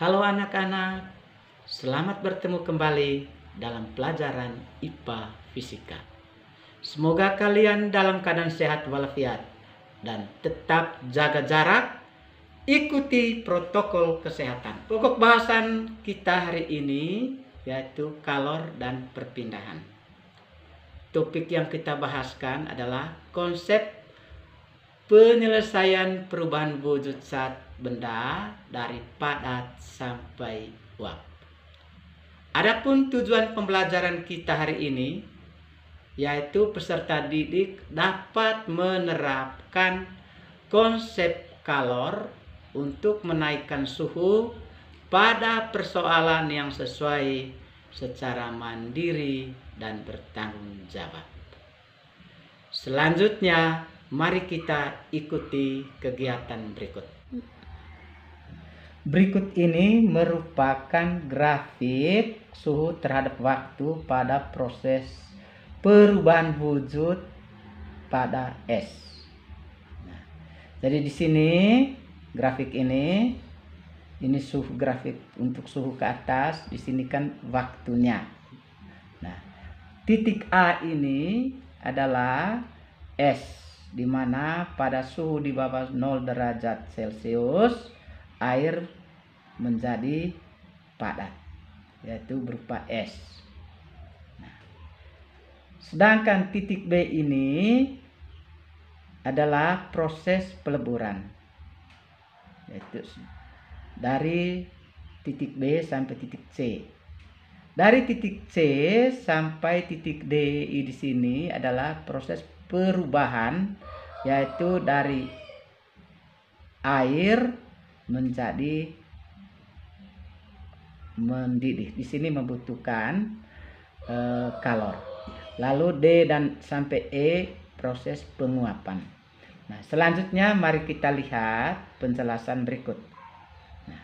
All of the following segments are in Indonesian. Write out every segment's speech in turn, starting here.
Halo anak-anak, selamat bertemu kembali dalam pelajaran IPA Fisika. Semoga kalian dalam keadaan sehat walafiat dan tetap jaga jarak, ikuti protokol kesehatan. Pokok bahasan kita hari ini yaitu kalor dan perpindahan. Topik yang kita bahaskan adalah konsep penyelesaian perubahan wujud zat benda dari padat sampai uap. Adapun tujuan pembelajaran kita hari ini yaitu peserta didik dapat menerapkan konsep kalor untuk menaikkan suhu pada persoalan yang sesuai secara mandiri dan bertanggung jawab. Selanjutnya, mari kita ikuti kegiatan berikut. Berikut ini merupakan grafik suhu terhadap waktu pada proses perubahan wujud pada es. Nah, jadi di sini grafik ini suhu grafik untuk suhu ke atas, di sini kan waktunya. Nah, titik A ini adalah es, di mana pada suhu di bawah 0 derajat Celcius air menjadi padat, yaitu berupa es. Nah, sedangkan titik B ini adalah proses peleburan, yaitu dari titik B sampai titik C. Dari titik C sampai titik D di sini adalah proses perubahan, yaitu dari air menjadi mendidih. Di sini membutuhkan kalor. Lalu D dan sampai E proses penguapan. Nah, selanjutnya mari kita lihat penjelasan berikut. Nah,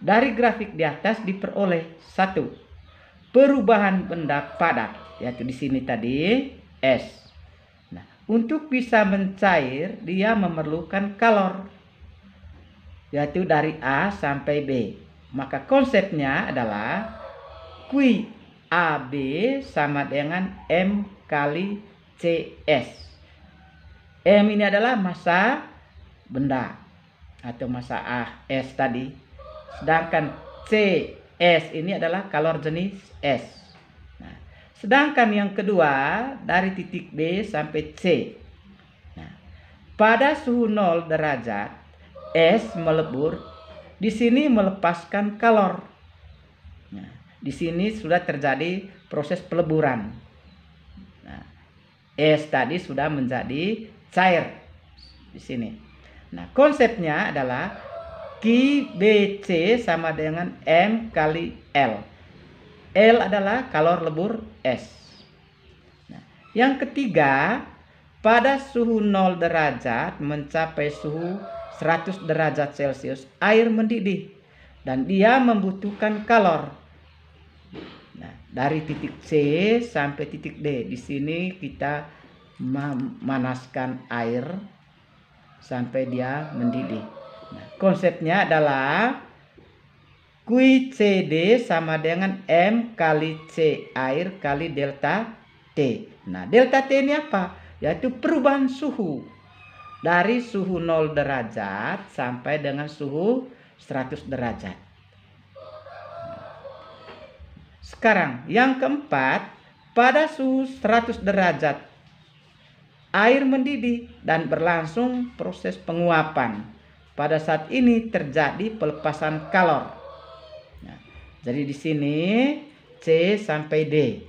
dari grafik di atas diperoleh 1. Perubahan benda padat, yaitu di sini tadi es. Nah, untuk bisa mencair dia memerlukan kalor, yaitu dari A sampai B. Maka konsepnya adalah Q AB sama dengan M kali CS. M ini adalah massa benda atau massa S tadi. Sedangkan CS ini adalah kalor jenis S. Nah, sedangkan yang kedua dari titik B sampai C. Nah, pada suhu 0 derajat es melebur, di sini melepaskan kalor. Nah, di sini sudah terjadi proses peleburan. Nah, es tadi sudah menjadi cair di sini. Nah, konsepnya adalah QBC sama dengan M kali L. L adalah kalor lebur es. Nah, yang ketiga, pada suhu 0 derajat mencapai suhu 100 derajat Celcius air mendidih dan dia membutuhkan kalor. Nah, dari titik C sampai titik D, di sini kita memanaskan air sampai dia mendidih. Nah, konsepnya adalah QCD sama dengan M kali C air kali delta T. Nah, delta T ini apa? Yaitu perubahan suhu dari suhu 0 derajat sampai dengan suhu 100 derajat. Sekarang yang keempat, pada suhu 100 derajat air mendidih dan berlangsung proses penguapan. Pada saat ini terjadi pelepasan kalor. Nah, jadi di sini C sampai D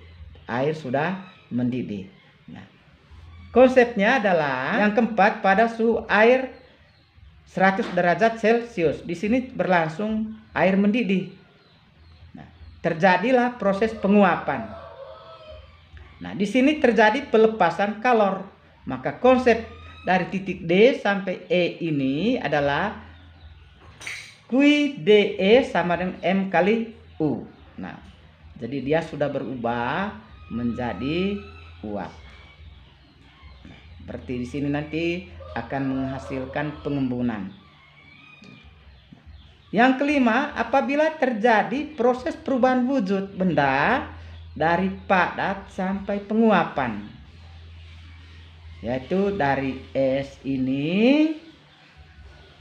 air sudah mendidih. Nah, konsepnya adalah yang keempat, pada suhu air 100 derajat Celcius. Di sini berlangsung air mendidih. Nah, terjadilah proses penguapan. Nah, di sini terjadi pelepasan kalor. Maka konsep dari titik D sampai E ini adalah QDE sama dengan M kali U. Nah, jadi dia sudah berubah menjadi uap. Berarti di sini nanti akan menghasilkan pengembunan. Yang kelima, apabila terjadi proses perubahan wujud benda dari padat sampai penguapan, yaitu dari es ini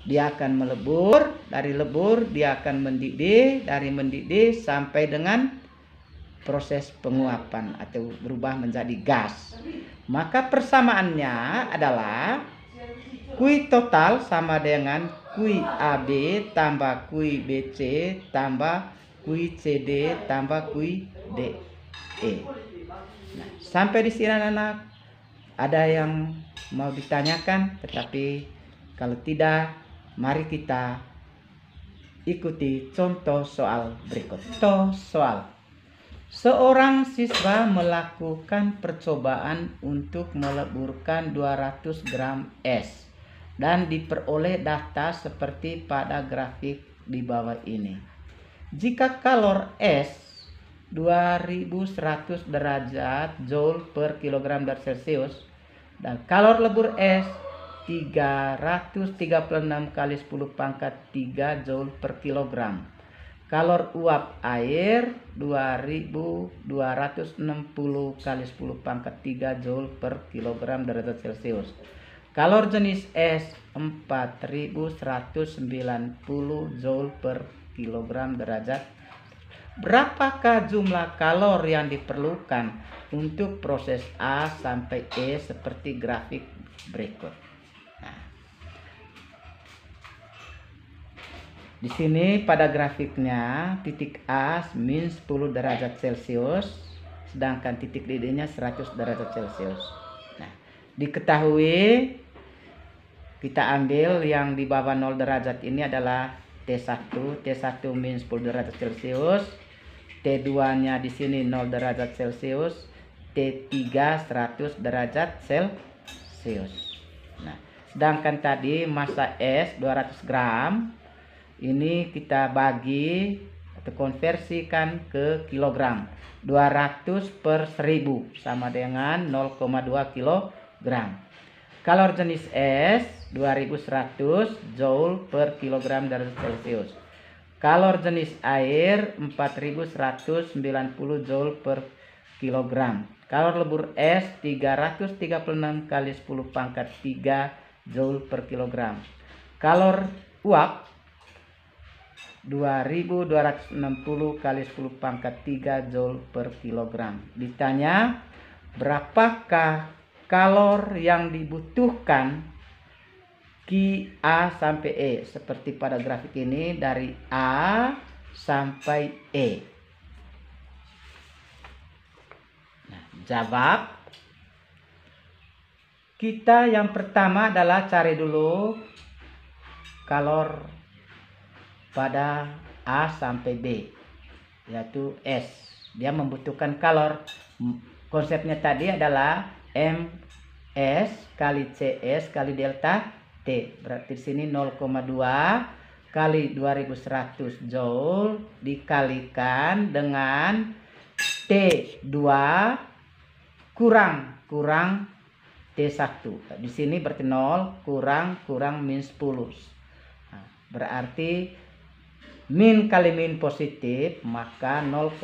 dia akan melebur, dari lebur dia akan mendidih, dari mendidih sampai dengan proses penguapan atau berubah menjadi gas. Maka persamaannya adalah Q total sama dengan Q AB tambah Q BC tambah Q CD tambah Q DE. Nah, sampai di sini anak-anak ada yang mau ditanyakan, tetapi kalau tidak, mari kita ikuti contoh soal berikut. Contoh soal. Seorang siswa melakukan percobaan untuk meleburkan 200 gram es dan diperoleh data seperti pada grafik di bawah ini. Jika kalor es 2100 derajat Joule per kilogram derajat Celcius dan kalor lebur es 336 kali 10 pangkat 3 Joule per kilogram. Kalor uap air 2260 kali 10 pangkat 3 Joule per kilogram derajat Celcius. Kalor jenis es 4190 Joule per kilogram derajat. Berapakah jumlah kalor yang diperlukan untuk proses A sampai E seperti grafik berikut? Di sini pada grafiknya titik A min 10 derajat Celcius, sedangkan titik D-nya 100 derajat Celcius. Nah, diketahui kita ambil yang di bawah 0 derajat ini adalah T1 min 10 derajat Celcius, T2-nya di sini 0 derajat Celcius, T3 100 derajat Celcius. Nah, sedangkan tadi massa es 200 gram ini kita bagi atau konversikan ke kilogram. 200 per 1000 sama dengan 0,2 kilogram. Kalor jenis es 2100 Joule per kilogram derajat Celcius. Kalor jenis air 4190 Joule per kilogram. Kalor lebur es 336 kali 10 pangkat 3 Joule per kilogram. Kalor uap 2260 kali 10 pangkat 3 Joule per kilogram. Ditanya berapakah kalor yang dibutuhkan Q A sampai E seperti pada grafik ini dari A sampai E. Nah, jawab kita yang pertama adalah cari dulu kalor pada A sampai B, yaitu S. Dia membutuhkan kalor. Konsepnya tadi adalah MS kali CS kali delta T. Berarti di sini 0,2 kali 2100 Joule dikalikan dengan T2 kurang T1. Di sini berarti 0 kurang min 10. Nah, berarti min kali min positif, maka 0,2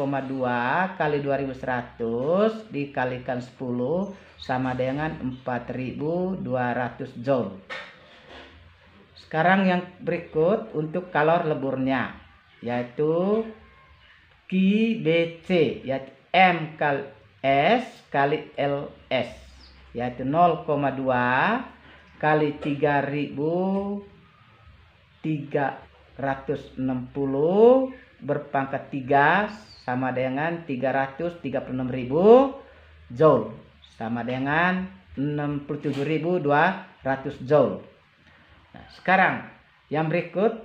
kali 2100 dikalikan 10 sama dengan 4200 Joule. Sekarang yang berikut untuk kalor leburnya, yaitu QBC, yaitu M kali S kali LS, yaitu 0,2 kali 3360 berpangkat 3 sama dengan 336.000 Joule sama dengan 67.200 Joule. Nah, sekarang yang berikut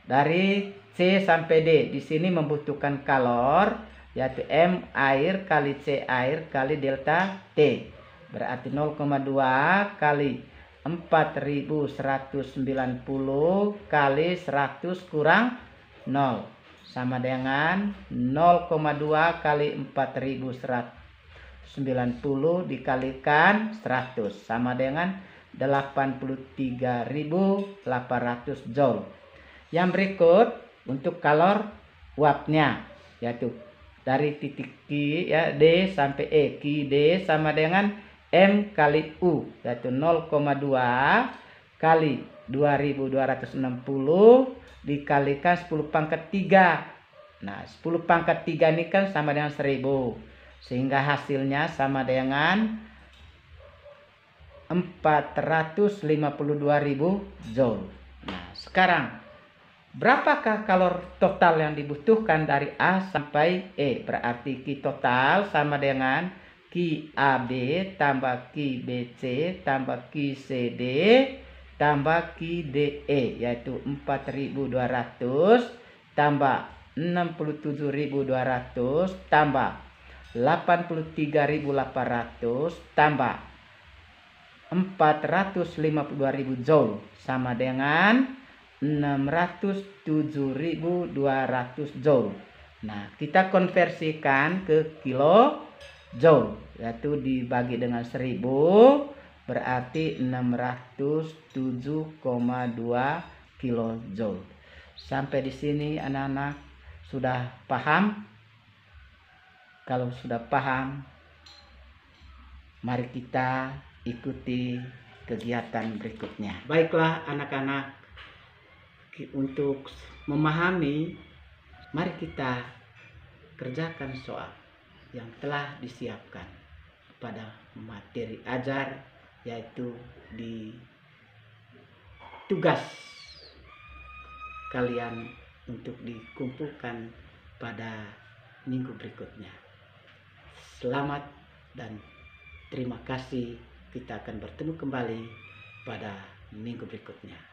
dari C sampai D, di sini membutuhkan kalor yaitu M air kali C air kali delta T, berarti 0,2 kali 4190 kali 100 kurang 0 sama dengan 0,2 kali 4190 dikalikan 100 sama dengan 83.800 Joule. Yang berikut untuk kalor uapnya, yaitu dari titik Q ya D sampai E. Q D sama dengan M kali U, yaitu 0,2 kali 2260 dikalikan 10 pangkat 3. Nah, 10 pangkat 3 ini kan sama dengan 1000. Sehingga hasilnya sama dengan 452.000 Joule. Nah, sekarang berapakah kalor total yang dibutuhkan dari A sampai E? Berarti Q total sama dengan QAB tambah QBC tambah QCD tambah QDE, yaitu 4.200 tambah 67.200 tambah 83.800 tambah 452.000 Joule sama dengan 607.200 Joule. Nah, kita konversikan ke kilo Joule, yaitu dibagi dengan 1000 berarti 607,2 kilo Joule. Sampai di sini anak-anak sudah paham? Kalau sudah paham, mari kita ikuti kegiatan berikutnya. Baiklah anak-anak, untuk memahami, mari kita kerjakan soal yang telah disiapkan pada materi ajar, yaitu di tugas kalian untuk dikumpulkan pada minggu berikutnya. Selamat dan terima kasih. Kita akan bertemu kembali pada minggu berikutnya.